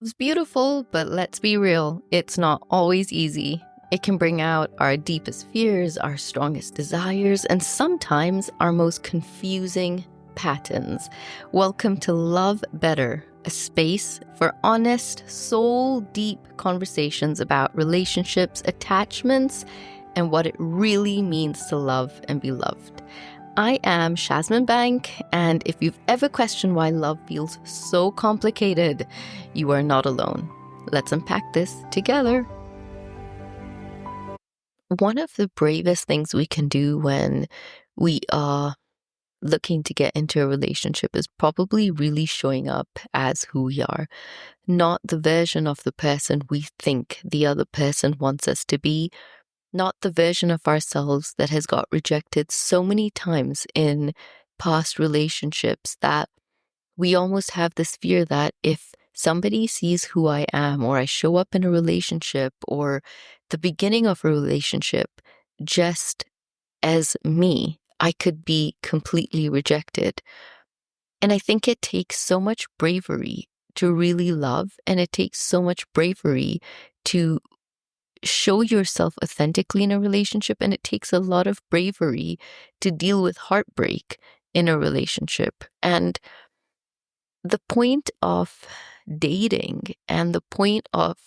It's beautiful, but let's be real, it's not always easy. It can bring out our deepest fears, our strongest desires, and sometimes our most confusing patterns. Welcome to Love Better, a space for honest, soul-deep conversations about relationships, attachments, and what it really means to love and be loved. I am Shazmeen, and if you've ever questioned why love feels so complicated, you are not alone. Let's unpack this together. One of the bravest things we can do when we are looking to get into a relationship is probably really showing up as who we are, not the version of the person we think the other person wants us to be, not the version of ourselves that has got rejected so many times in past relationships that we almost have this fear that if somebody sees who I am, or I show up in a relationship or the beginning of a relationship just as me, I could be completely rejected. And I think it takes so much bravery to really love, and it takes so much bravery to show yourself authentically in a relationship, and it takes a lot of bravery to deal with heartbreak in a relationship. And the point of dating and the point of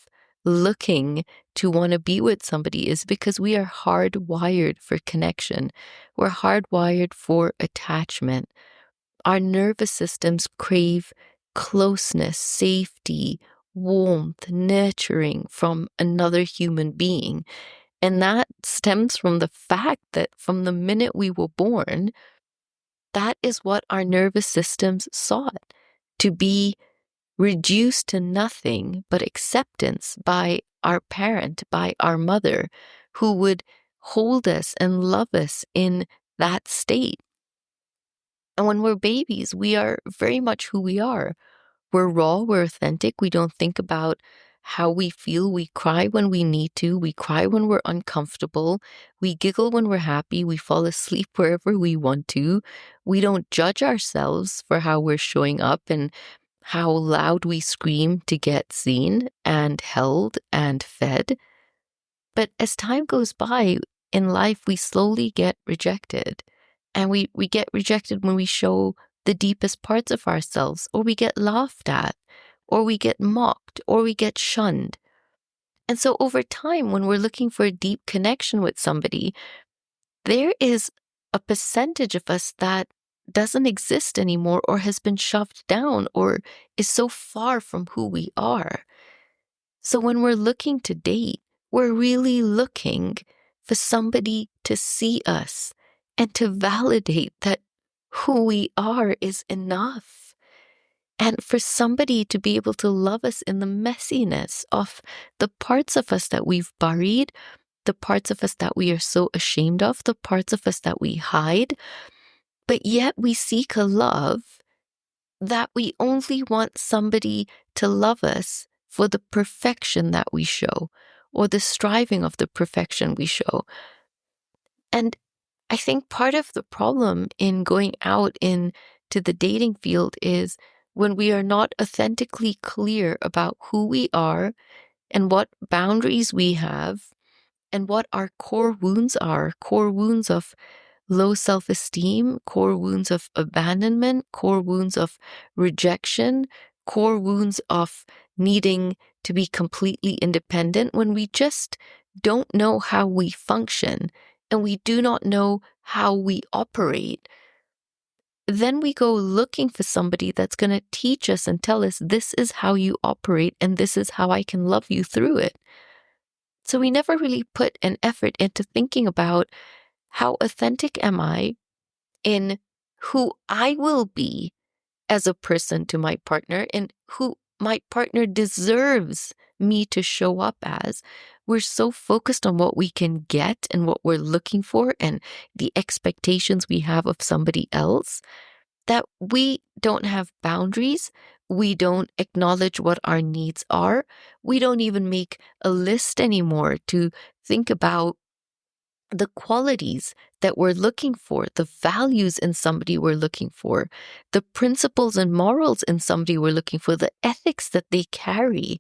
looking to want to be with somebody is because we are hardwired for connection. We're hardwired for attachment. Our nervous systems crave closeness, safety, warmth, nurturing from another human being. And that stems from the fact that from the minute we were born, that is what our nervous systems sought, to be reduced to nothing but acceptance by our parent, by our mother, who would hold us and love us in that state. And when we're babies, we are very much who we are. We're raw, we're authentic. We don't think about how we feel. We cry when we need to. We cry when we're uncomfortable. We giggle when we're happy. We fall asleep wherever we want to. We don't judge ourselves for how we're showing up and how loud we scream to get seen and held and fed. But as time goes by in life, we slowly get rejected. And we get rejected when we show the deepest parts of ourselves, or we get laughed at, or we get mocked, or we get shunned. And so over time, when we're looking for a deep connection with somebody, there is a percentage of us that doesn't exist anymore, or has been shoved down, or is so far from who we are. So when we're looking to date, we're really looking for somebody to see us and to validate that who we are is enough. And for somebody to be able to love us in the messiness of the parts of us that we've buried, the parts of us that we are so ashamed of, the parts of us that we hide, but yet we seek a love that we only want somebody to love us for the perfection that we show, or the striving of the perfection we show. And I think part of the problem in going out into the dating field is when we are not authentically clear about who we are and what boundaries we have and what our core wounds are, core wounds of low self-esteem, core wounds of abandonment, core wounds of rejection, core wounds of needing to be completely independent, when we just don't know how we function and we do not know how we operate, then we go looking for somebody that's going to teach us and tell us, this is how you operate and this is how I can love you through it. So we never really put an effort into thinking about, how authentic am I in who I will be as a person to my partner and who my partner deserves me to show up as? We're so focused on what we can get and what we're looking for and the expectations we have of somebody else that we don't have boundaries. We don't acknowledge what our needs are. We don't even make a list anymore to think about the qualities that we're looking for, the values in somebody we're looking for, the principles and morals in somebody we're looking for, the ethics that they carry,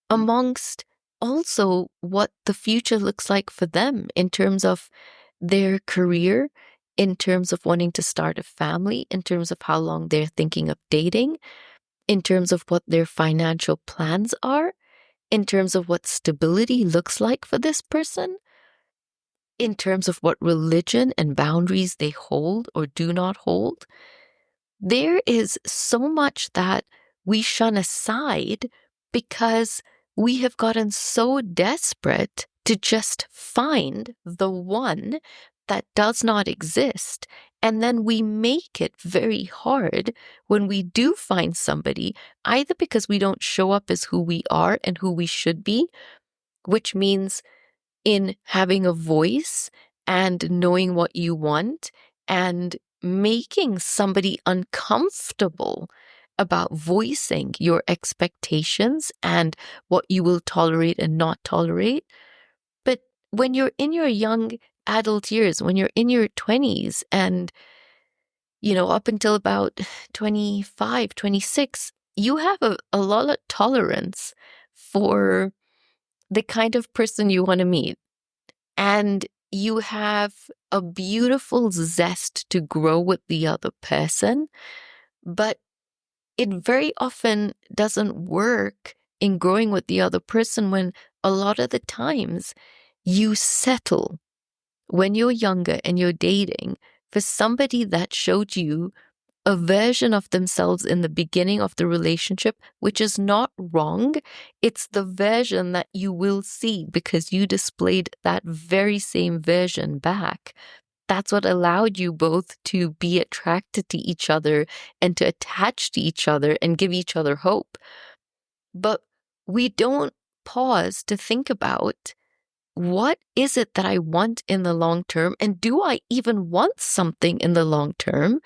amongst also what the future looks like for them in terms of their career, in terms of wanting to start a family, in terms of how long they're thinking of dating, in terms of what their financial plans are, in terms of what stability looks like for this person, in terms of what religion and boundaries they hold or do not hold. There is so much that we shun aside because we have gotten so desperate to just find the one that does not exist. And then we make it very hard when we do find somebody, either because we don't show up as who we are and who we should be, which means in having a voice and knowing what you want and making somebody uncomfortable about voicing your expectations and what you will tolerate and not tolerate. But when you're in your young adult years, when you're in your 20s and, up until about 25, 26, you have a lot of tolerance for the kind of person you want to meet. And you have a beautiful zest to grow with the other person, but it very often doesn't work in growing with the other person when a lot of the times you settle when you're younger and you're dating for somebody that showed you a version of themselves in the beginning of the relationship, which is not wrong. It's the version that you will see because you displayed that very same version back. That's what allowed you both to be attracted to each other and to attach to each other and give each other hope. But we don't pause to think about, what is it that I want in the long term? And do I even want something in the long term?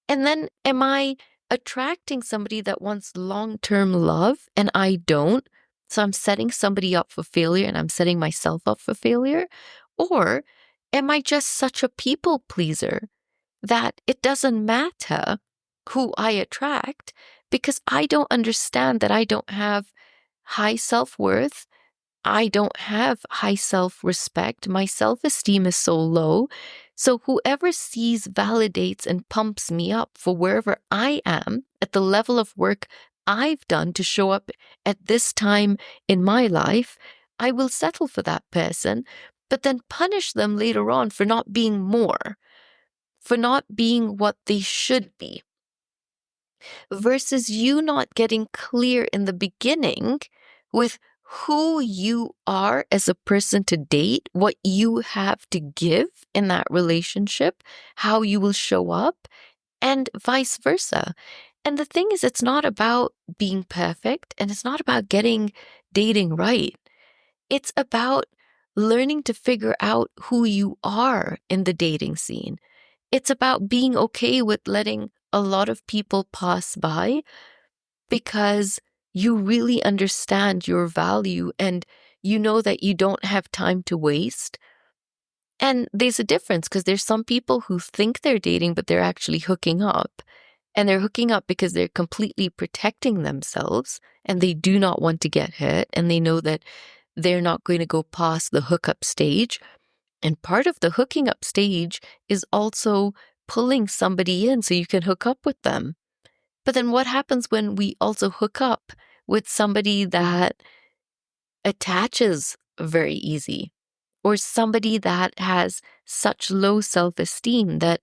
And then am I attracting somebody that wants long-term love and I don't? So I'm setting somebody up for failure and I'm setting myself up for failure? Or am I just such a people pleaser that it doesn't matter who I attract because I don't understand that I don't have high self-worth, I don't have high self-respect. My self-esteem is so low. So whoever sees, validates, and pumps me up for wherever I am at the level of work I've done to show up at this time in my life, I will settle for that person, but then punish them later on for not being more, for not being what they should be, versus you not getting clear in the beginning with who you are as a person to date, what you have to give in that relationship, how you will show up, and vice versa. And the thing is, it's not about being perfect and it's not about getting dating right. It's about learning to figure out who you are in the dating scene. It's about being okay with letting a lot of people pass by because you really understand your value and you know that you don't have time to waste. And there's a difference because there's some people who think they're dating, but they're actually hooking up. And they're hooking up because they're completely protecting themselves and they do not want to get hurt. And they know that they're not going to go past the hookup stage. And part of the hooking up stage is also pulling somebody in so you can hook up with them. But then what happens when we also hook up with somebody that attaches very easy, or somebody that has such low self-esteem that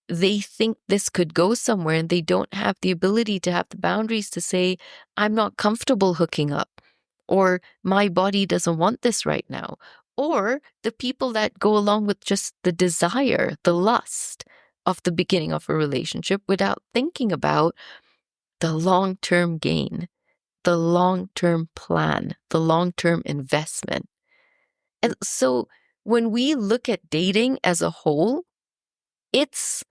they think this could go somewhere and they don't have the ability to have the boundaries to say, I'm not comfortable hooking up, or my body doesn't want this right now, or the people that go along with just the desire, the lust of the beginning of a relationship without thinking about the long-term gain, the long-term plan, the long-term investment. And so when we look at dating as a whole, it's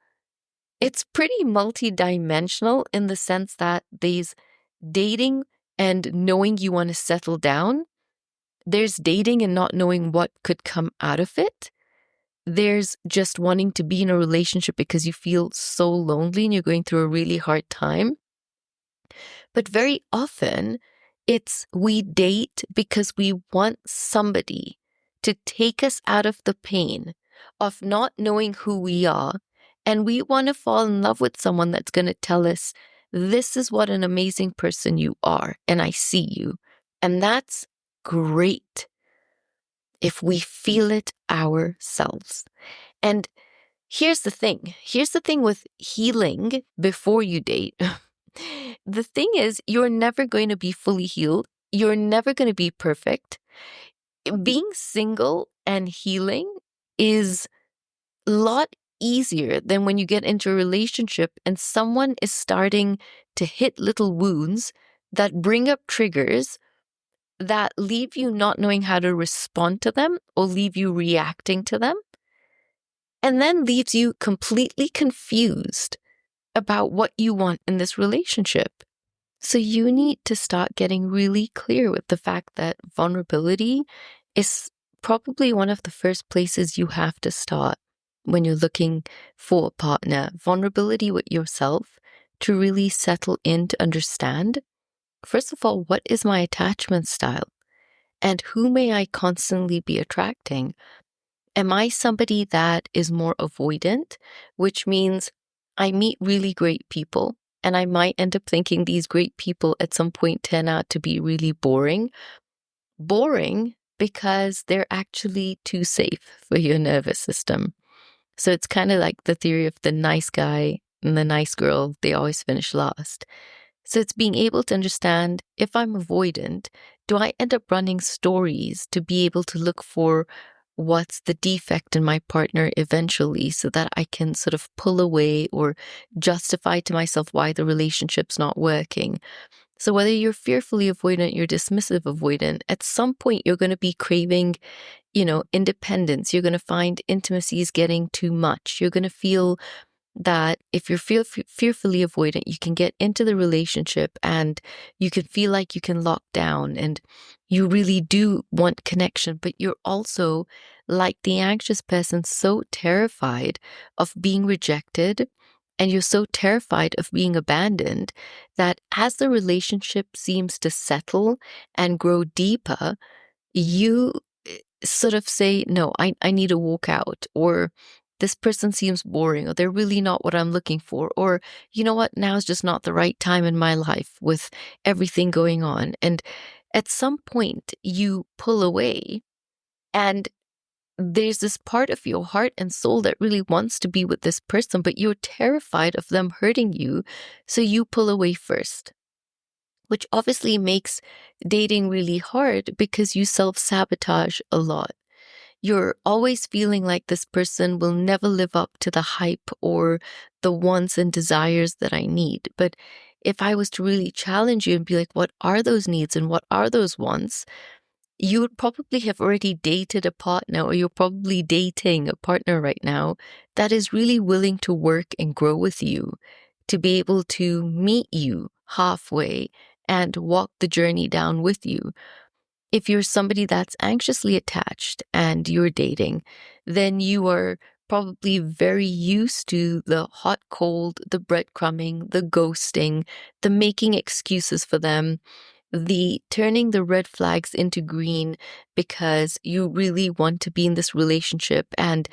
pretty multidimensional in the sense that there's dating and knowing you want to settle down. There's dating and not knowing what could come out of it. there's just wanting to be in a relationship because you feel so lonely and you're going through a really hard time. But very often it's we date because we want somebody to take us out of the pain of not knowing who we are. And we want to fall in love with someone that's going to tell us, this is what an amazing person you are, and I see you. And that's great if we feel it ourselves. And here's the thing. Here's the thing with healing before you date. The thing is, you're never going to be fully healed. You're never going to be perfect. Being single and healing is a lot easier than when you get into a relationship and someone is starting to hit little wounds that bring up triggers that leave you not knowing how to respond to them or leave you reacting to them, and then leaves you completely confused about what you want in this relationship. So you need to start getting really clear with the fact that vulnerability is probably one of the first places you have to start when you're looking for a partner. Vulnerability with yourself to really settle in to understand, first of all, what is my attachment style? And who may I constantly be attracting? Am I somebody that is more avoidant, which means I meet really great people and I might end up thinking these great people at some point turn out to be really boring? Boring because they're actually too safe for your nervous system. So it's kind of like the theory of the nice guy and the nice girl, they always finish last. So it's being able to understand, if I'm avoidant, do I end up running stories to be able to look for what's the defect in my partner eventually so that I can sort of pull away or justify to myself why the relationship's not working? So whether you're fearfully avoidant, you're dismissive avoidant, at some point you're going to be craving, independence. You're going to find intimacy is getting too much. You're going to feel that if you're fearfully avoidant, you can get into the relationship and you can feel like you can lock down and you really do want connection, but you're also, like the anxious person, so terrified of being rejected and you're so terrified of being abandoned that as the relationship seems to settle and grow deeper, you sort of say, no, I need to walk out, or this person seems boring, or they're really not what I'm looking for, or you know what, now is just not the right time in my life with everything going on. And at some point you pull away and there's this part of your heart and soul that really wants to be with this person, but you're terrified of them hurting you. So you pull away first, which obviously makes dating really hard because you self-sabotage a lot. You're always feeling like this person will never live up to the hype or the wants and desires that I need. But if I was to really challenge you and be like, what are those needs and what are those wants? You would probably have already dated a partner, or you're probably dating a partner right now that is really willing to work and grow with you, to be able to meet you halfway and walk the journey down with you. If you're somebody that's anxiously attached and you're dating, then you are probably very used to the hot, cold, the breadcrumbing, the ghosting, the making excuses for them, the turning the red flags into green because you really want to be in this relationship and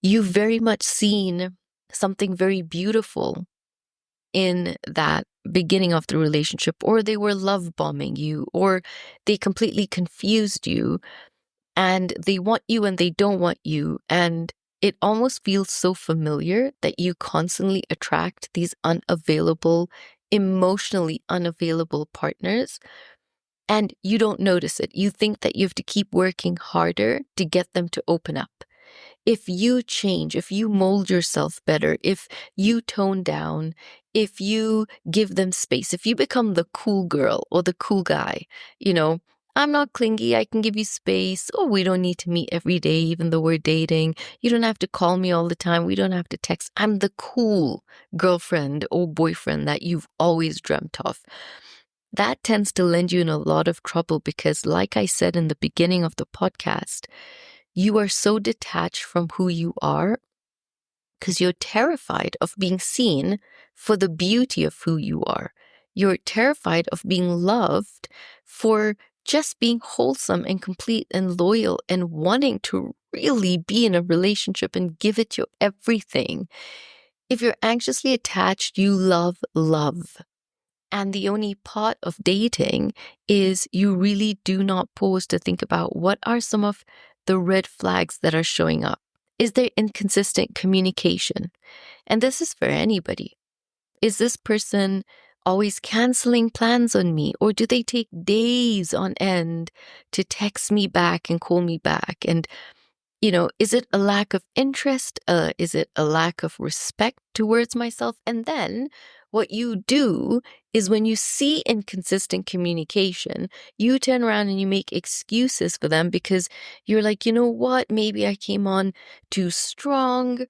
you've very much seen something very beautiful in that beginning of the relationship, or they were love bombing you, or they completely confused you and they want you and they don't want you. And it almost feels so familiar that you constantly attract these unavailable, emotionally unavailable partners. And you don't notice it. You think that you have to keep working harder to get them to open up. If you change, if you mold yourself better, if you tone down, if you give them space, if you become the cool girl or the cool guy, I'm not clingy, I can give you space. Oh, we don't need to meet every day, even though we're dating. You don't have to call me all the time. We don't have to text. I'm the cool girlfriend or boyfriend that you've always dreamt of. That tends to land you in a lot of trouble because, like I said in the beginning of the podcast, you are so detached from who you are because you're terrified of being seen for the beauty of who you are. You're terrified of being loved for just being wholesome and complete and loyal and wanting to really be in a relationship and give it your everything. If you're anxiously attached, you love love. And the only part of dating is you really do not pause to think about what are some of the red flags that are showing up. Is there inconsistent communication? And this is for anybody. Is this person always canceling plans on me? Or do they take days on end to text me back and call me back? And is it a lack of interest? Is it a lack of respect towards myself? And then what you do is when you see inconsistent communication, you turn around and you make excuses for them because you're like, you know what? Maybe I came on too strong.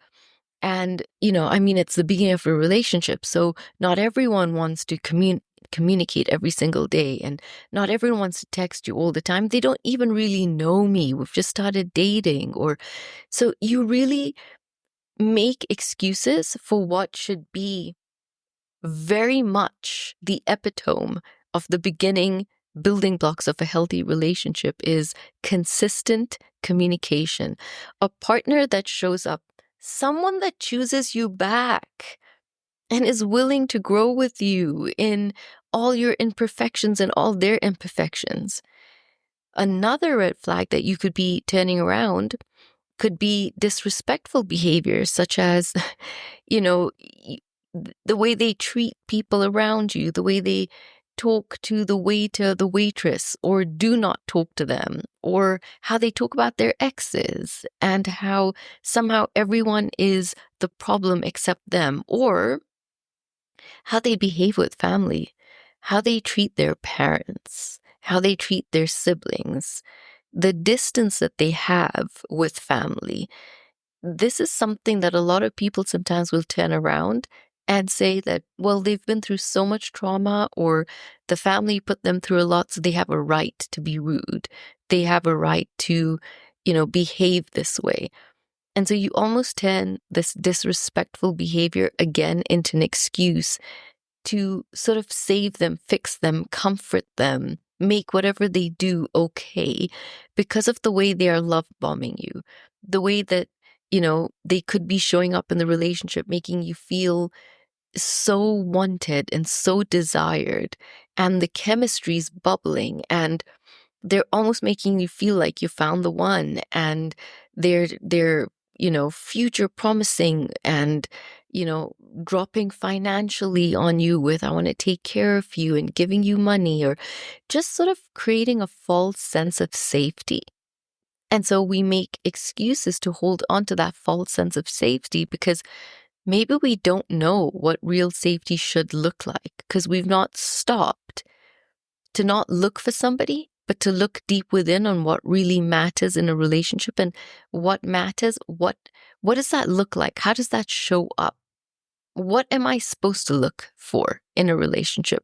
And, it's the beginning of a relationship. So not everyone wants to communicate every single day. And not everyone wants to text you all the time. They don't even really know me. We've just started dating. So you really make excuses for what should be very much the epitome of the beginning building blocks of a healthy relationship is consistent communication. A partner that shows up, someone that chooses you back and is willing to grow with you in all your imperfections and all their imperfections. Another red flag that you could be turning around could be disrespectful behavior, such as, the way they treat people around you, the way they talk to the waiter, the waitress, or do not talk to them, or how they talk about their exes and how somehow everyone is the problem except them, or how they behave with family, how they treat their parents, how they treat their siblings, the distance that they have with family. This is something that a lot of people sometimes will turn around and say that, well, they've been through so much trauma or the family put them through a lot, so they have a right to be rude. They have a right to, behave this way. And so you almost turn this disrespectful behavior again into an excuse to sort of save them, fix them, comfort them, make whatever they do okay because of the way they are love bombing you, the way that, they could be showing up in the relationship, making you feel so wanted and so desired, and the chemistry's bubbling, and they're almost making you feel like you found the one, and they're future promising and dropping financially on you with, I want to take care of you, and giving you money, or just sort of creating a false sense of safety. And so we make excuses to hold on to that false sense of safety because maybe we don't know what real safety should look like because we've not stopped to not look for somebody, but to look deep within on what really matters in a relationship and what matters. What does that look like? How does that show up? What am I supposed to look for in a relationship?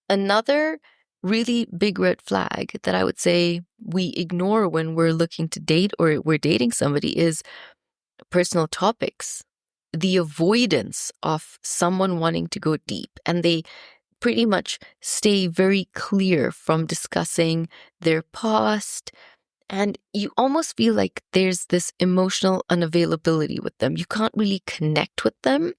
Another really big red flag that I would say we ignore when we're looking to date or we're dating somebody is personal topics. The avoidance of someone wanting to go deep, and they pretty much stay very clear from discussing their past. And you almost feel like there's this emotional unavailability with them. You can't really connect with them.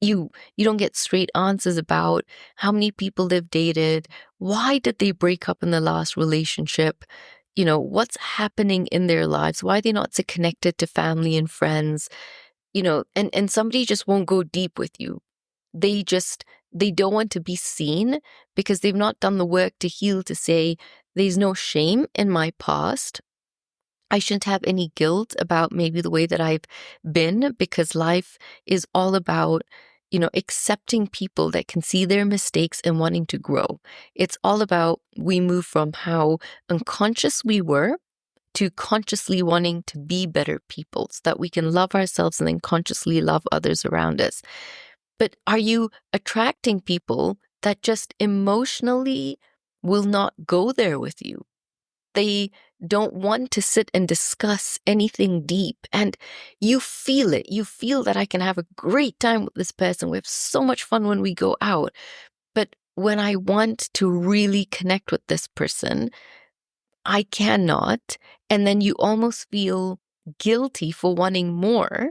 You don't get straight answers about how many people they've dated, why did they break up in the last relationship, what's happening in their lives, why are they not so connected to family and friends, and somebody just won't go deep with you. They don't want to be seen because they've not done the work to heal, to say, there's no shame in my past. I shouldn't have any guilt about maybe the way that I've been, because life is all about, accepting people that can see their mistakes and wanting to grow. It's all about we move from how unconscious we were to consciously wanting to be better people so that we can love ourselves and then consciously love others around us. But are you attracting people that just emotionally will not go there with you? They don't want to sit and discuss anything deep. And you feel it. You feel that I can have a great time with this person. We have so much fun when we go out. But when I want to really connect with this person, I cannot. And then you almost feel guilty for wanting more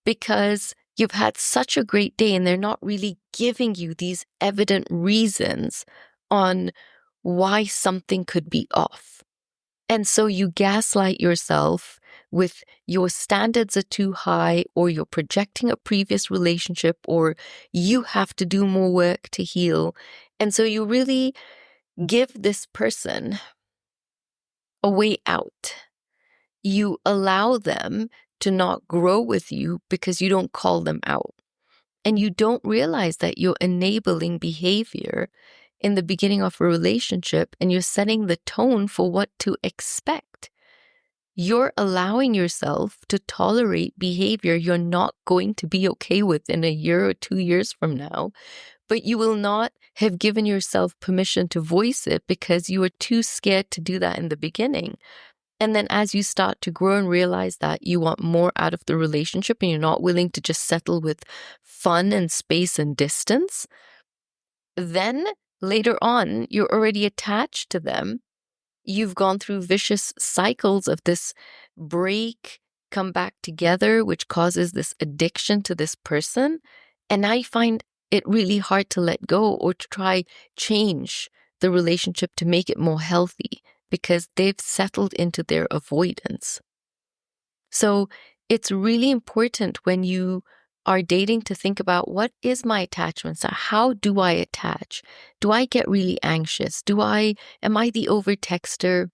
because you've had such a great day and they're not really giving you these evident reasons on why something could be off. And so you gaslight yourself with your standards are too high, or you're projecting a previous relationship, or you have to do more work to heal. And so you really give this person a way out. You allow them to not grow with you because you don't call them out. And you don't realize that you're enabling behavior in the beginning of a relationship, and you're setting the tone for what to expect. You're allowing yourself to tolerate behavior you're not going to be okay with in a year or 2 years from now, but you will not have given yourself permission to voice it because you were too scared to do that in the beginning. And then as you start to grow and realize that you want more out of the relationship and you're not willing to just settle with fun and space and distance, then later on, you're already attached to them. You've gone through vicious cycles of this break, come back together, which causes this addiction to this person. And now you find it really hard to let go or to try change the relationship to make it more healthy because they've settled into their avoidance. So it's really important when you are dating to think about, what is my attachment style? How do I attach? Do I get really anxious? Am I the over texter?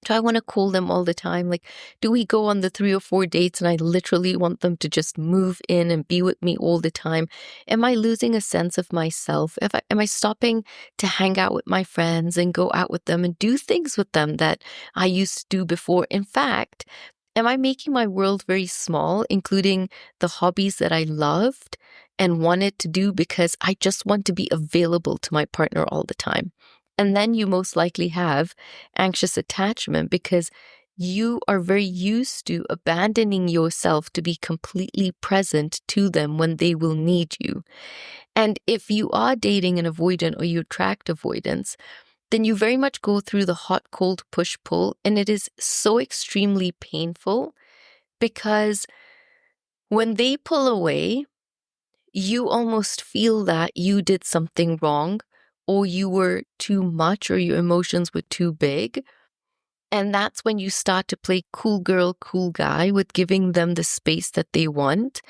Do I want to call them all the time? Like, do we go on the 3 or 4 dates and I literally want them to just move in and be with me all the time? Am I losing a sense of myself? Am I stopping to hang out with my friends and go out with them and do things with them that I used to do before? In fact, am I making my world very small, including the hobbies that I loved and wanted to do because I just want to be available to my partner all the time? And then you most likely have anxious attachment because you are very used to abandoning yourself to be completely present to them when they will need you. And if you are dating an avoidant or you attract avoidance, then you very much go through the hot, cold, push, pull. And it is so extremely painful because when they pull away, you almost feel that you did something wrong, or you were too much, or your emotions were too big. And that's when you start to play cool girl, cool guy with giving them the space that they want.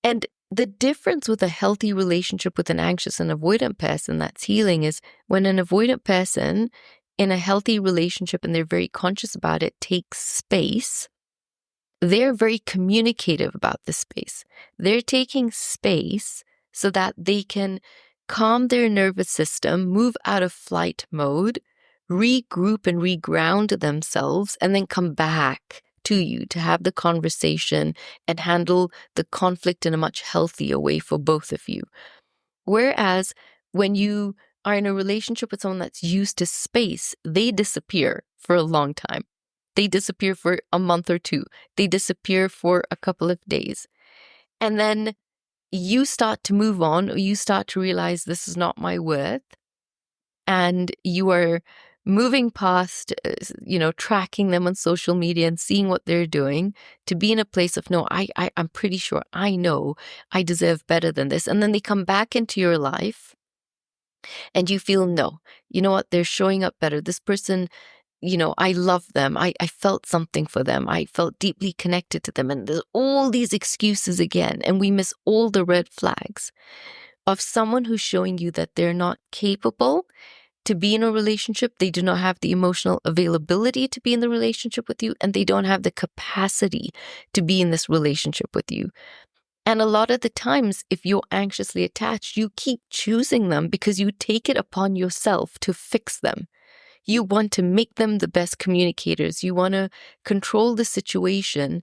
And the difference with a healthy relationship with an anxious and avoidant person that's healing is when an avoidant person in a healthy relationship, and they're very conscious about it, takes space, they're very communicative about the space. They're taking space so that they can calm their nervous system, move out of flight mode, regroup and reground themselves, and then come back to you to have the conversation and handle the conflict in a much healthier way for both of you. Whereas when you are in a relationship with someone that's used to space, they disappear for a long time. They disappear for a month or 2. They disappear for a couple of days. And then you start to move on, or you start to realize this is not my worth. And you are moving past, tracking them on social media and seeing what they're doing to be in a place of, no, I'm pretty sure I know I deserve better than this. And then they come back into your life and you feel, no, you know what? They're showing up better. This person, I love them. I felt something for them. I felt deeply connected to them. And there's all these excuses again. And we miss all the red flags of someone who's showing you that they're not capable to be in a relationship. They do not have the emotional availability to be in the relationship with you. And they don't have the capacity to be in this relationship with you. And a lot of the times, if you're anxiously attached, you keep choosing them because you take it upon yourself to fix them. You want to make them the best communicators. You want to control the situation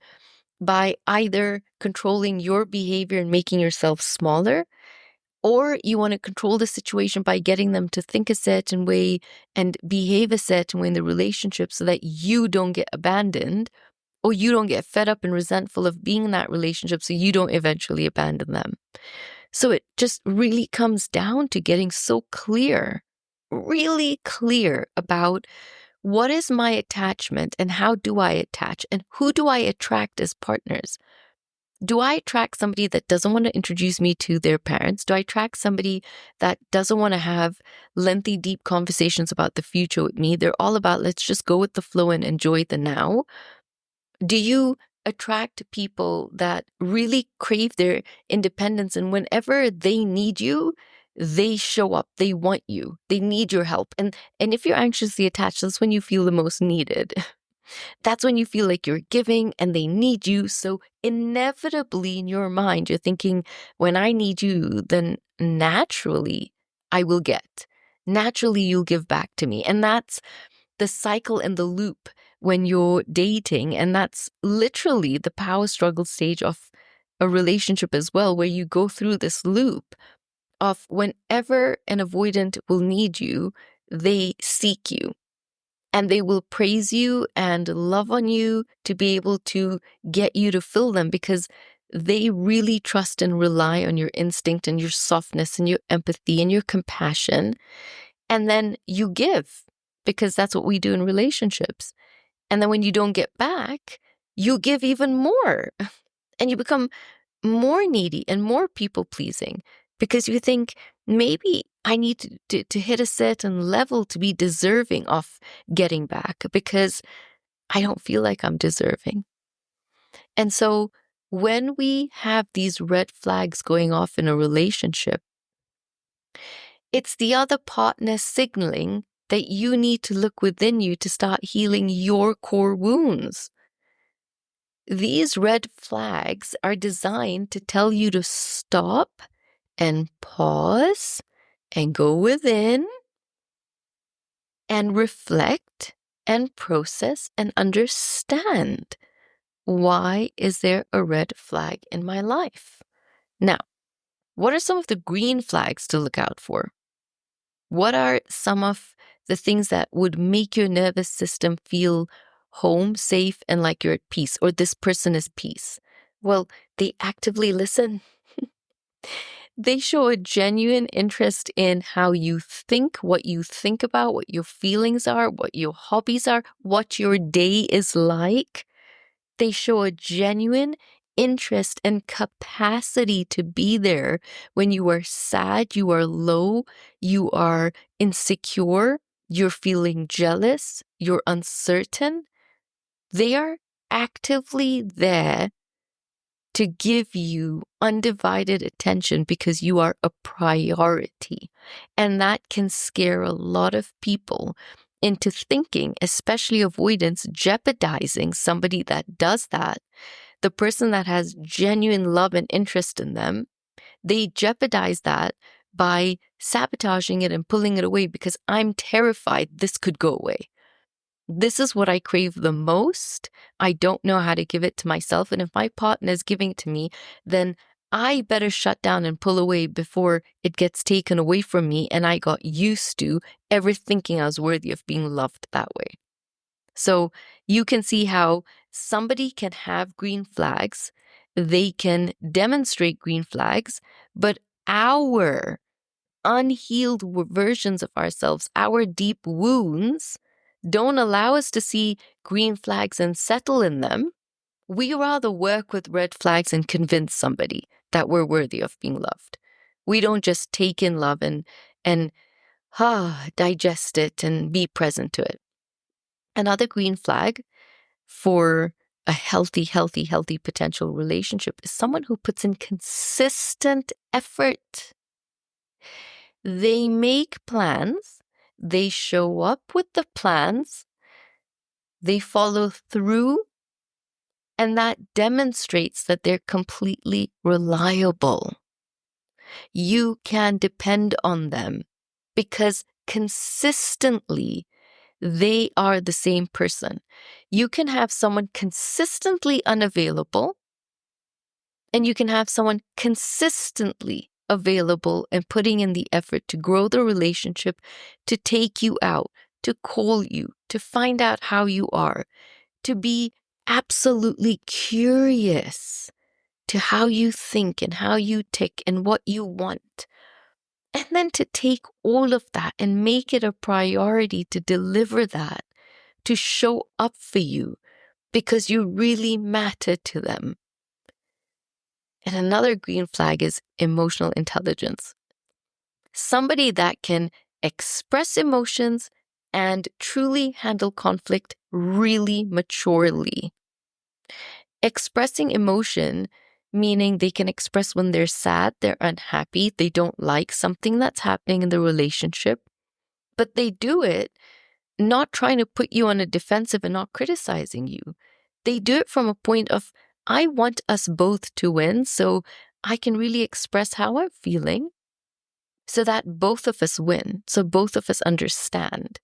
by either controlling your behavior and making yourself smaller, Or you want to control the situation by getting them to think a certain way and behave a certain way in the relationship so that you don't get abandoned, or you don't get fed up and resentful of being in that relationship so you don't eventually abandon them. So it just really comes down to getting so clear, really clear about what is my attachment and how do I attach and who do I attract as partners. Do I attract somebody that doesn't want to introduce me to their parents? Do I attract somebody that doesn't want to have lengthy, deep conversations about the future with me? They're all about, let's just go with the flow and enjoy the now. Do you attract people that really crave their independence, and whenever they need you, they show up, they want you, they need your help? And if you're anxiously attached, that's when you feel the most needed. That's when you feel like you're giving and they need you. So inevitably in your mind, you're thinking, when I need you, then naturally I will get. Naturally, you'll give back to me. And that's the cycle and the loop when you're dating. And that's literally the power struggle stage of a relationship as well, where you go through this loop of whenever an avoidant will need you, they seek you. And they will praise you and love on you to be able to get you to fill them, because they really trust and rely on your instinct and your softness and your empathy and your compassion. And then you give, because that's what we do in relationships. And then when you don't get back, you give even more. And you become more needy and more people-pleasing, because you think, maybe I need to hit a certain level to be deserving of getting back, because I don't feel like I'm deserving. And so when we have these red flags going off in a relationship, it's the other partner signaling that you need to look within you to start healing your core wounds. These red flags are designed to tell you to stop and pause and go within and reflect and process and understand, why is there a red flag in my life? Now, what are some of the green flags to look out for? What are some of the things that would make your nervous system feel home, safe, and like you're at peace, or this person is peace? Well, they actively listen. They show a genuine interest in how you think, what you think about, what your feelings are, what your hobbies are, what your day is like. They show a genuine interest and capacity to be there when you are sad, you are low, you are insecure, you're feeling jealous, you're uncertain. They are actively there to give you undivided attention because you are a priority. And that can scare a lot of people into thinking, especially avoidance, jeopardizing somebody that does that. The person that has genuine love and interest in them, they jeopardize that by sabotaging it and pulling it away, because I'm terrified this could go away. This is what I crave the most. I don't know how to give it to myself. And if my partner is giving it to me, then I better shut down and pull away before it gets taken away from me and I got used to ever thinking I was worthy of being loved that way. So you can see how somebody can have green flags, they can demonstrate green flags, but our unhealed versions of ourselves, our deep wounds, don't allow us to see green flags and settle in them. We rather work with red flags and convince somebody that we're worthy of being loved. We don't just take in love and digest it and be present to it. Another green flag for a healthy potential relationship is someone who puts in consistent effort. They make plans, they show up with the plans, they follow through, and that demonstrates that they're completely reliable. You can depend on them because consistently they are the same person. You can have someone consistently unavailable, and you can have someone consistently available and putting in the effort to grow the relationship, to take you out, to call you, to find out how you are, to be absolutely curious to how you think and how you tick and what you want. And then to take all of that and make it a priority to deliver that, to show up for you because you really matter to them. And another green flag is emotional intelligence. Somebody that can express emotions and truly handle conflict really maturely. Expressing emotion, meaning they can express when they're sad, they're unhappy, they don't like something that's happening in the relationship, but they do it not trying to put you on a defensive and not criticizing you. They do it from a point of, I want us both to win, so I can really express how I'm feeling so that both of us win, so both of us understand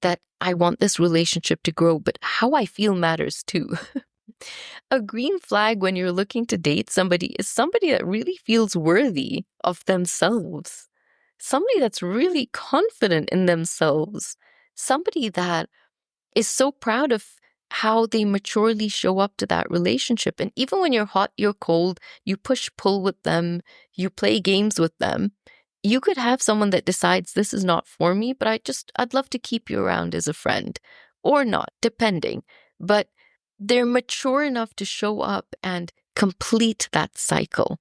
that I want this relationship to grow, but how I feel matters too. A green flag when you're looking to date somebody is somebody that really feels worthy of themselves, somebody that's really confident in themselves, somebody that is so proud of how they maturely show up to that relationship. And even when you're hot, you're cold, you push pull with them, you play games with them, you could have someone that decides this is not for me, but I'd love to keep you around as a friend or not, depending. But they're mature enough to show up and complete that cycle.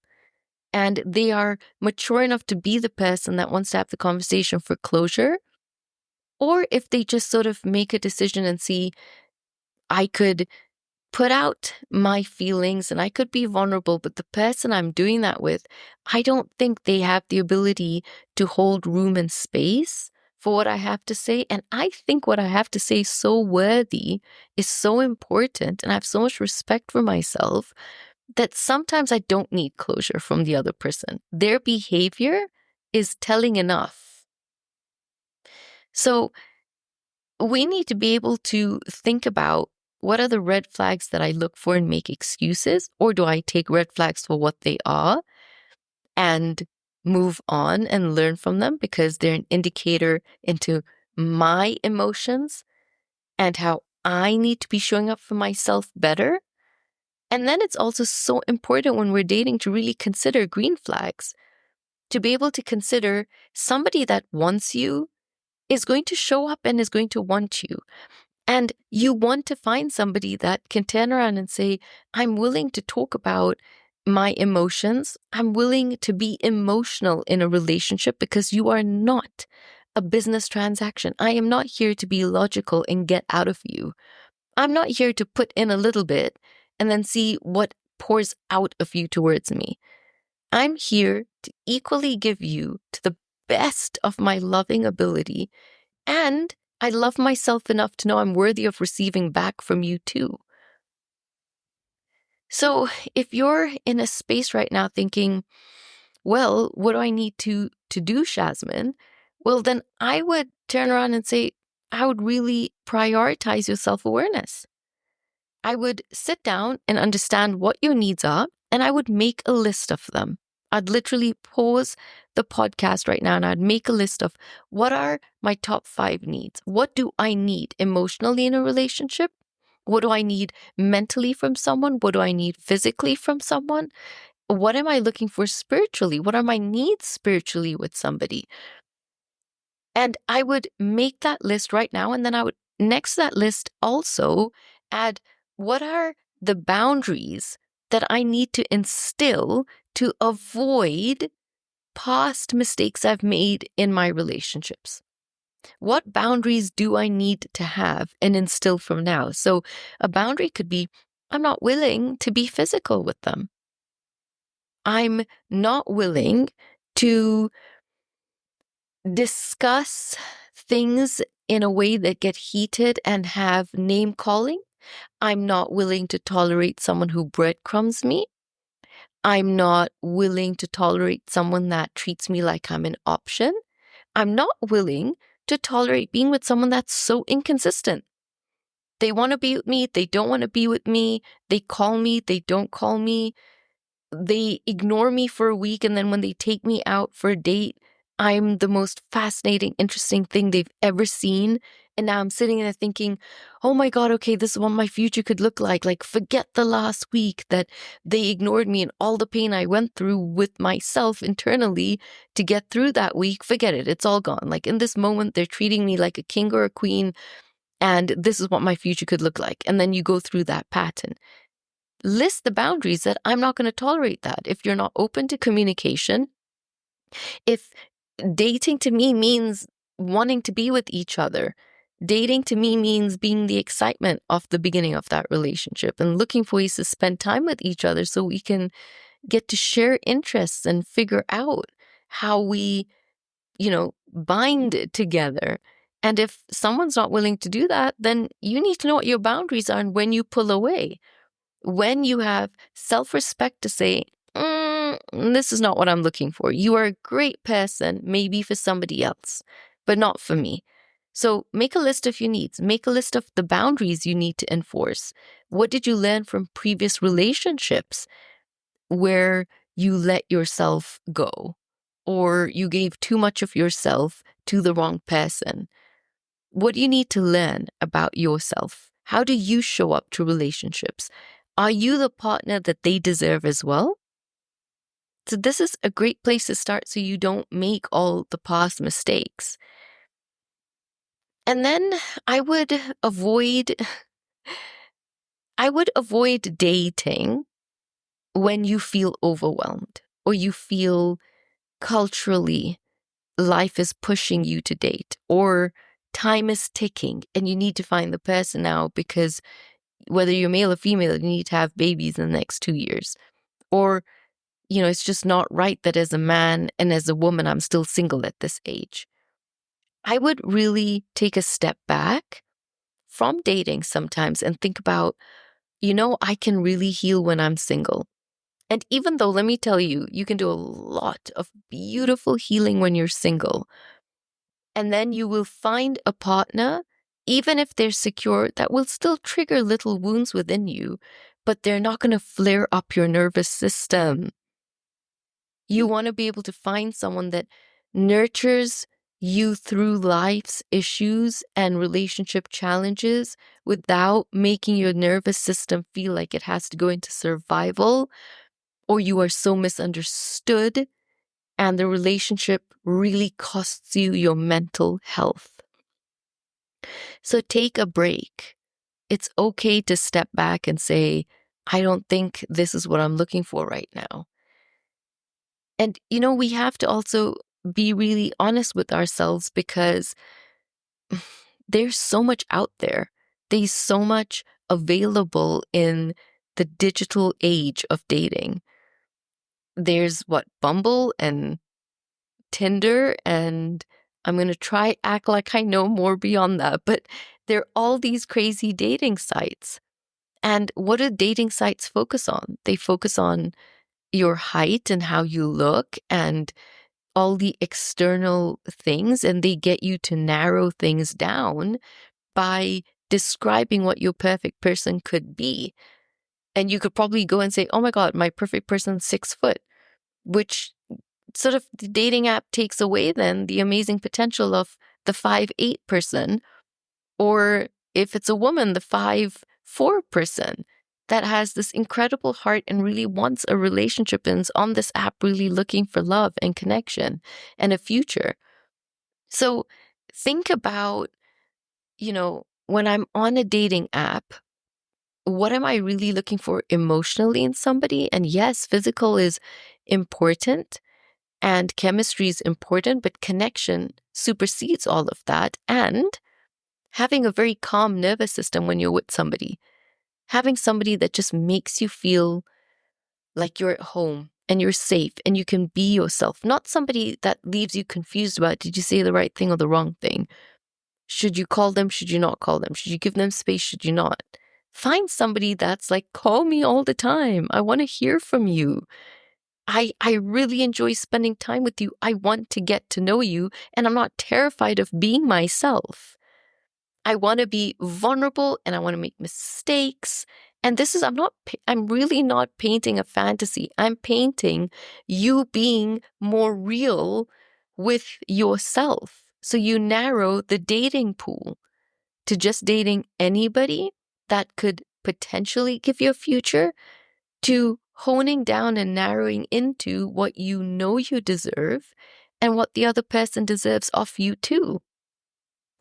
And they are mature enough to be the person that wants to have the conversation for closure. Or if they just sort of make a decision and see, I could put out my feelings and I could be vulnerable, but the person I'm doing that with, I don't think they have the ability to hold room and space for what I have to say. And I think what I have to say is so worthy, is so important, and I have so much respect for myself that sometimes I don't need closure from the other person. Their behavior is telling enough. So we need to be able to think about, what are the red flags that I look for and make excuses? Or do I take red flags for what they are and move on and learn from them because they're an indicator into my emotions and how I need to be showing up for myself better? And then it's also so important when we're dating to really consider green flags, to be able to consider somebody that wants you is going to show up and is going to want you. And you want to find somebody that can turn around and say, I'm willing to talk about my emotions. I'm willing to be emotional in a relationship because you are not a business transaction. I am not here to be logical and get out of you. I'm not here to put in a little bit and then see what pours out of you towards me. I'm here to equally give you to the best of my loving ability, and I love myself enough to know I'm worthy of receiving back from you too. So if you're in a space right now thinking, well, what do I need to do, Shazmeen? Well, then I would turn around and say, I would really prioritize your self-awareness. I would sit down and understand what your needs are, and I would make a list of them. I'd literally pause the podcast right now and I'd make a list of, what are my top 5 needs? What do I need emotionally in a relationship? What do I need mentally from someone? What do I need physically from someone? What am I looking for spiritually? What are my needs spiritually with somebody? And I would make that list right now. And then I would, next to that list, also add, what are the boundaries that I need to instill to avoid past mistakes I've made in my relationships? What boundaries do I need to have and instill from now? So a boundary could be, I'm not willing to be physical with them. I'm not willing to discuss things in a way that get heated and have name calling. I'm not willing to tolerate someone who breadcrumbs me. I'm not willing to tolerate someone that treats me like I'm an option. I'm not willing to tolerate being with someone that's so inconsistent. They want to be with me, they don't want to be with me, they call me, they don't call me. they ignore me for a week, and then when they take me out for a date, I'm the most fascinating, interesting thing they've ever seen. And now I'm sitting there thinking, oh my God, okay, this is what my future could look like. Like, forget the last week that they ignored me and all the pain I went through with myself internally to get through that week. Forget it. It's all gone. Like, in this moment, they're treating me like a king or a queen, and this is what my future could look like. And then you go through that pattern. List the boundaries that I'm not going to tolerate that. If you're not open to communication, if dating to me means wanting to be with each other, dating to me means being the excitement of the beginning of that relationship and looking for ways to spend time with each other so we can get to share interests and figure out how we, bind together. And if someone's not willing to do that, then you need to know what your boundaries are and when you pull away. When you have self-respect to say, this is not what I'm looking for. You are a great person, maybe for somebody else, but not for me. So make a list of your needs. Make a list of the boundaries you need to enforce. What did you learn from previous relationships where you let yourself go or you gave too much of yourself to the wrong person? What do you need to learn about yourself? How do you show up to relationships? Are you the partner that they deserve as well? So this is a great place to start so you don't make all the past mistakes. And then I would avoid dating when you feel overwhelmed or you feel culturally life is pushing you to date or time is ticking and you need to find the person now because whether you're male or female, you need to have babies in the next 2 years. Or, it's just not right that as a man and as a woman, I'm still single at this age. I would really take a step back from dating sometimes and think about, I can really heal when I'm single. And even though, let me tell you, you can do a lot of beautiful healing when you're single. And then you will find a partner, even if they're secure, that will still trigger little wounds within you, but they're not going to flare up your nervous system. You want to be able to find someone that nurtures you through life's issues and relationship challenges without making your nervous system feel like it has to go into survival, or you are so misunderstood and the relationship really costs you your mental health. So take a break. It's okay to step back and say, I don't think this is what I'm looking for right now. And, we have to also be really honest with ourselves because there's so much out there. There's so much available in the digital age of dating. There's Bumble and Tinder, and I'm going to try act like I know more beyond that, but there are all these crazy dating sites. And what do dating sites focus on? They focus on your height and how you look and all the external things, and they get you to narrow things down by describing what your perfect person could be. And you could probably go and say, oh my God, my perfect person's 6 foot, which sort of the dating app takes away then the amazing potential of the 5'8" person, or if it's a woman, the 5'4" person that has this incredible heart and really wants a relationship and is on this app really looking for love and connection and a future. So think about, when I'm on a dating app, what am I really looking for emotionally in somebody? And yes, physical is important and chemistry is important, but connection supersedes all of that. And having a very calm nervous system when you're with somebody, having somebody that just makes you feel like you're at home and you're safe and you can be yourself, not somebody that leaves you confused about, did you say the right thing or the wrong thing? Should you call them? Should you not call them? Should you give them space? Should you not? Find somebody that's like, call me all the time. I want to hear from you. I really enjoy spending time with you. I want to get to know you, and I'm not terrified of being myself. I want to be vulnerable and I want to make mistakes And this is, I'm really not painting a fantasy. I'm painting you being more real with yourself. So you narrow the dating pool to just dating anybody that could potentially give you a future, to honing down and narrowing into what you know you deserve and what the other person deserves of you too.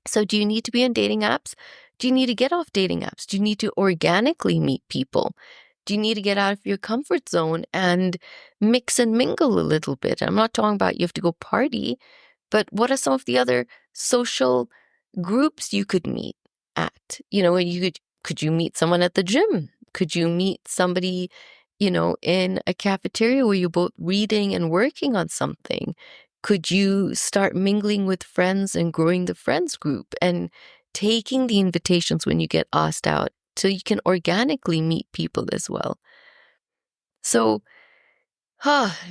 So do you need to be on dating apps? Do you need to get off dating apps? Do you need to organically meet people? Do you need to get out of your comfort zone and mix and mingle a little bit? I'm not talking about you have to go party, but what are some of the other social groups you could meet at? Could you meet someone at the gym? Could you meet somebody, in a cafeteria where you're both reading and working on something? Could you start mingling with friends and growing the friends group and taking the invitations when you get asked out so you can organically meet people as well? So,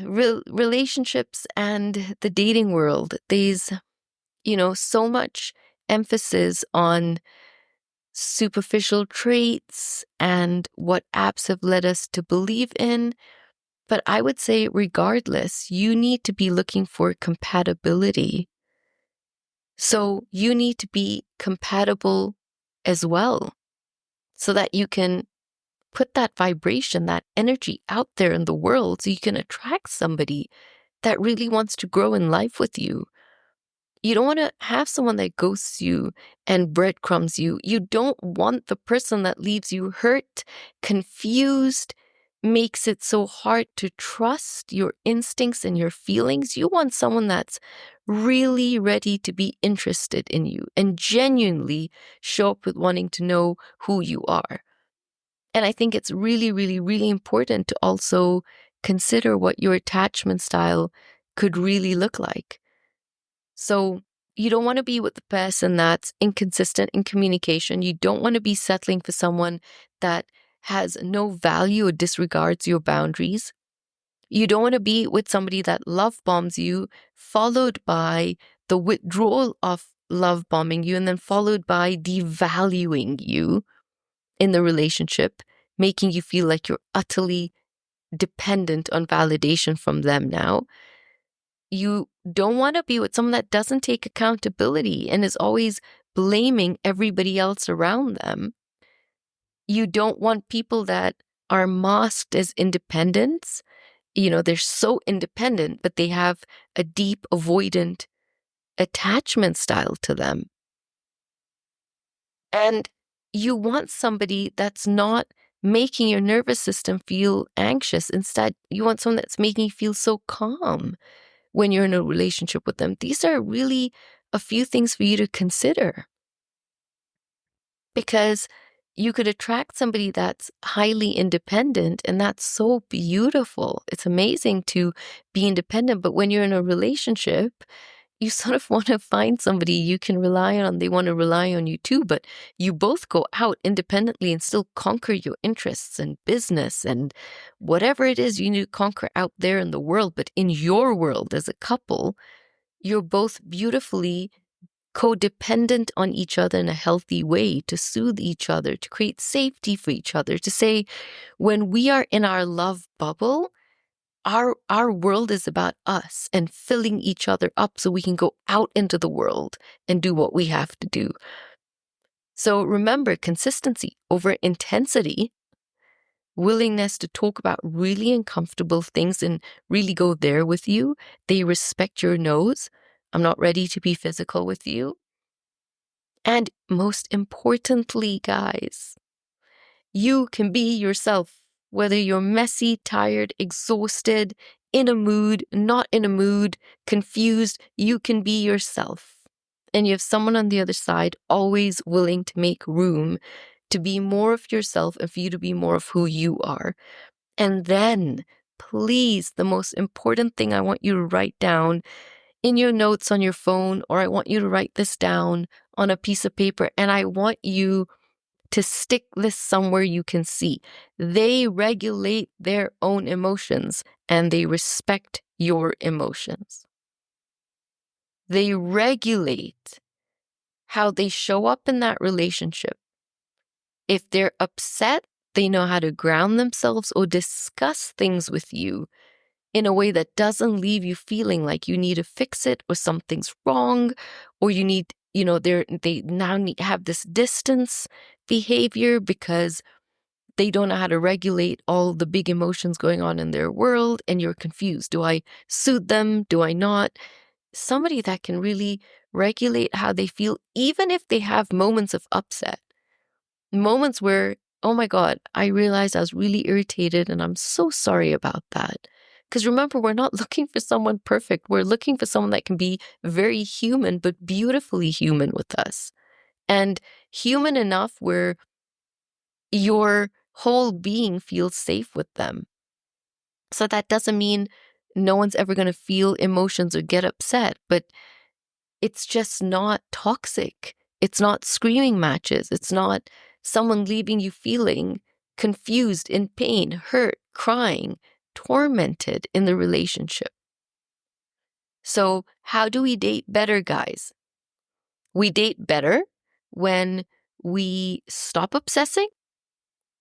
relationships and the dating world, there's, so much emphasis on superficial traits and what apps have led us to believe in. But I would say, regardless, you need to be looking for compatibility. So you need to be compatible as well so that you can put that vibration, that energy out there in the world so you can attract somebody that really wants to grow in life with you. You don't want to have someone that ghosts you and breadcrumbs you. You don't want the person that leaves you hurt, confused, makes it so hard to trust your instincts and your feelings. You want someone that's really ready to be interested in you and genuinely show up with wanting to know who you are. And I think it's really, really, really important to also consider what your attachment style could really look like. So you don't want to be with the person that's inconsistent in communication. You don't want to be settling for someone that has no value or disregards your boundaries. You don't want to be with somebody that love bombs you, followed by the withdrawal of love bombing you, and then followed by devaluing you in the relationship, making you feel like you're utterly dependent on validation from them now. You don't want to be with someone that doesn't take accountability and is always blaming everybody else around them. You don't want people that are masked as independence. They're so independent, but they have a deep avoidant attachment style to them. And you want somebody that's not making your nervous system feel anxious. Instead, you want someone that's making you feel so calm when you're in a relationship with them. These are really a few things for you to consider, because you could attract somebody that's highly independent, and that's so beautiful. It's amazing to be independent, but when you're in a relationship, you sort of want to find somebody you can rely on. They want to rely on you too, but you both go out independently and still conquer your interests and business and whatever it is you need to conquer out there in the world. But in your world as a couple, you're both beautifully codependent on each other in a healthy way to soothe each other, to create safety for each other, to say, when we are in our love bubble, our world is about us and filling each other up so we can go out into the world and do what we have to do. So remember, consistency over intensity, willingness to talk about really uncomfortable things and really go there with you. They respect your no's. I'm not ready to be physical with you. And most importantly, guys, you can be yourself, whether you're messy, tired, exhausted, in a mood, not in a mood, confused. You can be yourself. And you have someone on the other side always willing to make room to be more of yourself and for you to be more of who you are. And then, please, the most important thing I want you to write down in your notes on your phone, or I want you to write this down on a piece of paper, and I want you to stick this somewhere you can see. They regulate their own emotions and they respect your emotions. They regulate how they show up in that relationship. If they're upset, They know how to ground themselves or discuss things with you in a way that doesn't leave you feeling like you need to fix it or something's wrong, or you need, they now have this distance behavior because they don't know how to regulate all the big emotions going on in their world, and you're confused. Do I soothe them? Do I not? Somebody that can really regulate how they feel, even if they have moments of upset, moments where, oh my God, I realized I was really irritated and I'm so sorry about that. Because remember, we're not looking for someone perfect. We're looking for someone that can be very human, but beautifully human with us. And human enough where your whole being feels safe with them. So that doesn't mean no one's ever going to feel emotions or get upset, but it's just not toxic. It's not screaming matches. It's not someone leaving you feeling confused, in pain, hurt, crying, tormented in the relationship. So how do we date better, guys? We date better when we stop obsessing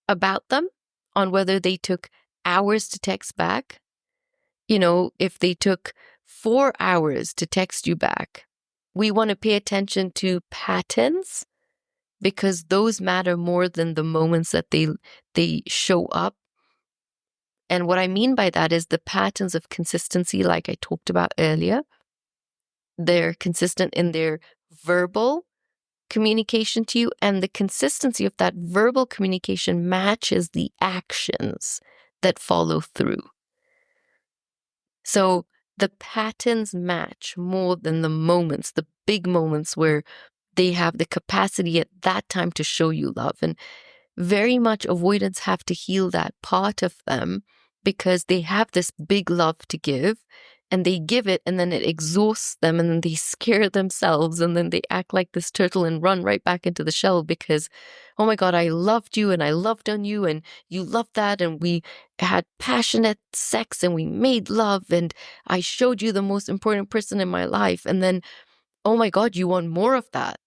about them on whether they took hours to text back. If they took 4 hours to text you back, we want to pay attention to patterns because those matter more than the moments that they show up. And what I mean by that is the patterns of consistency, like I talked about earlier. They're consistent in their verbal communication to you, and the consistency of that verbal communication matches the actions that follow through. So the patterns match more than the moments, the big moments where they have the capacity at that time to show you love. And very much avoidants have to heal that part of them because they have this big love to give, and they give it and then it exhausts them, and then they scare themselves, and then they act like this turtle and run right back into the shell because, oh my God, I loved you and I loved on you and you loved that, and we had passionate sex and we made love and I showed you the most important person in my life, and then, oh my God, you want more of that.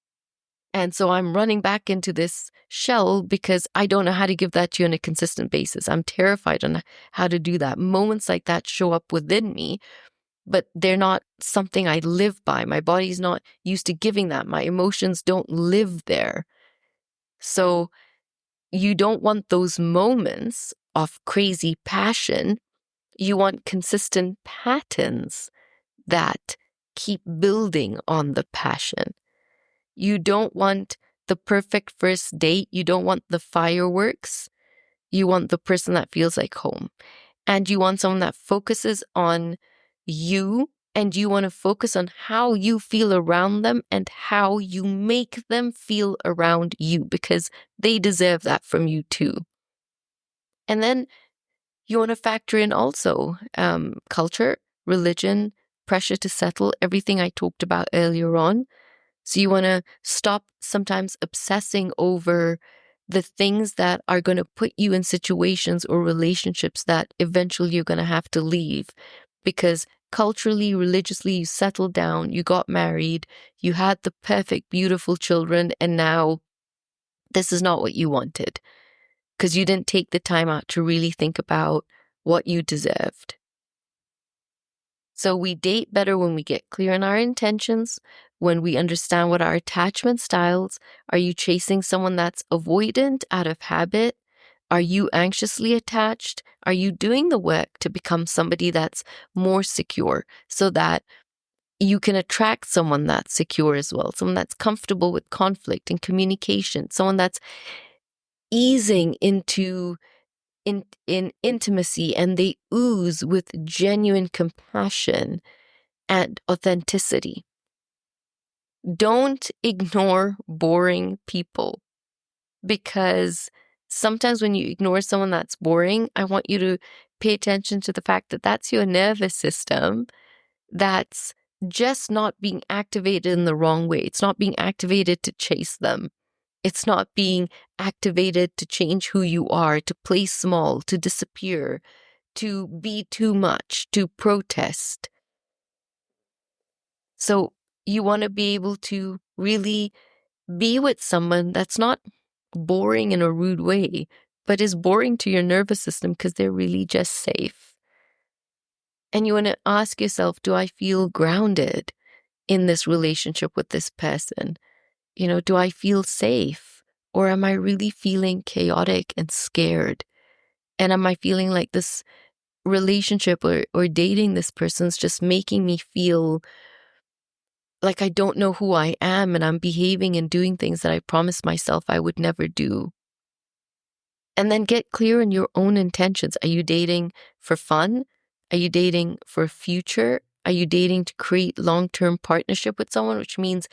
And so I'm running back into this shell because I don't know how to give that to you on a consistent basis. I'm terrified on how to do that. Moments like that show up within me, but they're not something I live by. My body's not used to giving that. My emotions don't live there. So you don't want those moments of crazy passion. You want consistent patterns that keep building on the passion. You don't want the perfect first date. You don't want the fireworks. You want the person that feels like home. And you want someone that focuses on you, and you want to focus on how you feel around them and how you make them feel around you, because they deserve that from you too. And then you want to factor in also culture, religion, pressure to settle, everything I talked about earlier on. So you want to stop sometimes obsessing over the things that are going to put you in situations or relationships that eventually you're going to have to leave, because culturally, religiously, you settled down, you got married, you had the perfect, beautiful children, and now this is not what you wanted because you didn't take the time out to really think about what you deserved. So we date better when we get clear on our intentions, when we understand what our attachment styles. Are you chasing someone that's avoidant out of habit? Are you anxiously attached? Are you doing the work to become somebody that's more secure so that you can attract someone that's secure as well, someone that's comfortable with conflict and communication, someone that's easing into in intimacy and they ooze with genuine compassion and authenticity. Don't ignore boring people, because sometimes when you ignore someone that's boring, I want you to pay attention to the fact that that's your nervous system that's just not being activated in the wrong way. It's not being activated to chase them. It's not being activated to change who you are, to play small, to disappear, to be too much, to protest. So you want to be able to really be with someone that's not boring in a rude way, but is boring to your nervous system because they're really just safe. And you want to ask yourself, do I feel grounded in this relationship with this person? Do I feel safe? Or am I really feeling chaotic and scared? And am I feeling like this relationship or dating this person's just making me feel like I don't know who I am and I'm behaving and doing things that I promised myself I would never do? And then get clear in your own intentions. Are you dating for fun? Are you dating for a future? Are you dating to create long-term partnership with someone, which means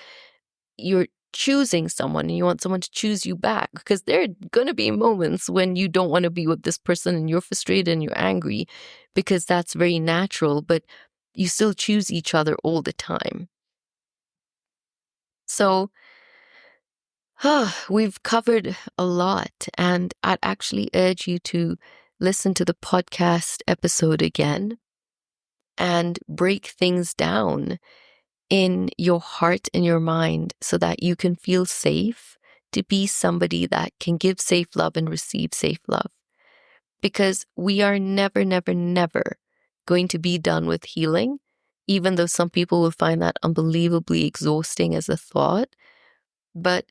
you're choosing someone and you want someone to choose you back? Because there are going to be moments when you don't want to be with this person and you're frustrated and you're angry, because that's very natural, but you still choose each other all the time. So we've covered a lot, and I'd actually urge you to listen to the podcast episode again and break things down in your heart and your mind so that you can feel safe to be somebody that can give safe love and receive safe love. Because we are never, never, never going to be done with healing, even though some people will find that unbelievably exhausting as a thought. But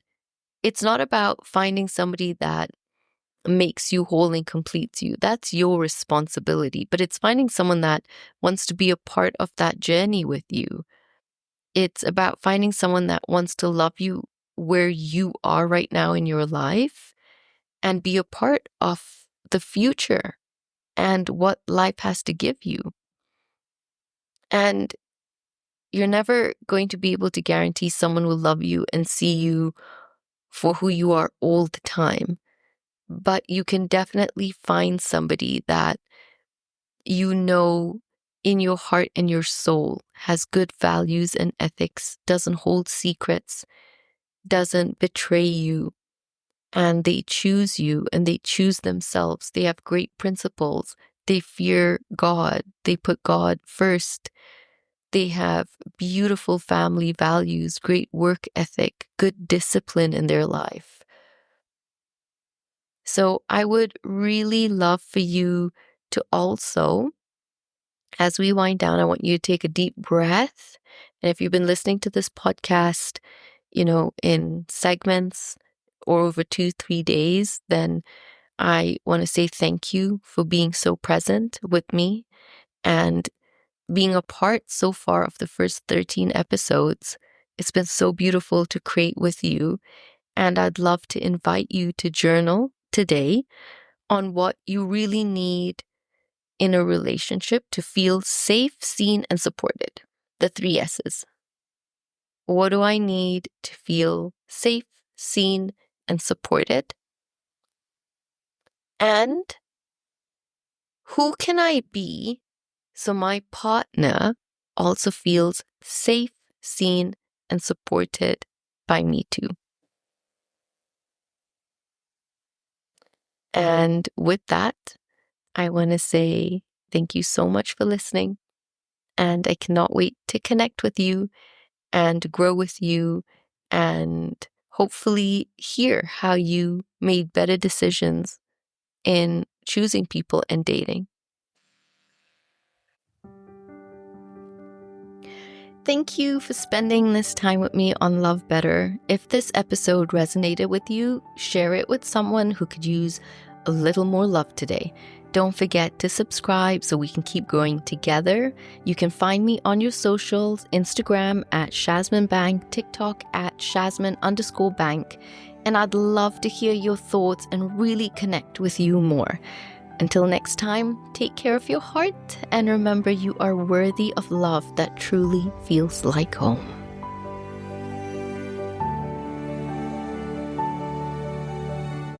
it's not about finding somebody that makes you whole and completes you. That's your responsibility. But it's finding someone that wants to be a part of that journey with you. It's about finding someone that wants to love you where you are right now in your life and be a part of the future and what life has to give you. And you're never going to be able to guarantee someone will love you and see you for who you are all the time. But you can definitely find somebody that in your heart and your soul has good values and ethics, doesn't hold secrets, doesn't betray you, and they choose you and they choose themselves. They have great principles. They fear God. They put God first. They have beautiful family values, great work ethic, good discipline in their life. So I would really love for you to also, as we wind down, I want you to take a deep breath. And if you've been listening to this podcast, in segments or over 2-3 days, then I want to say thank you for being so present with me and being a part so far of the first 13 episodes. It's been so beautiful to create with you. And I'd love to invite you to journal today on what you really need in a relationship to feel safe, seen, and supported. The 3 S's. What do I need to feel safe, seen, and supported? And who can I be so my partner also feels safe, seen, and supported by me too? And with that, I want to say thank you so much for listening. And I cannot wait to connect with you and grow with you and hopefully hear how you made better decisions in choosing people and dating. Thank you for spending this time with me on Love Better. If this episode resonated with you, share it with someone who could use a little more love today. Don't forget to subscribe so we can keep growing together. You can find me on your socials, Instagram at Shazmeen Bank, TikTok at Shazmeen_bank. And I'd love to hear your thoughts and really connect with you more. Until next time, take care of your heart and remember you are worthy of love that truly feels like home.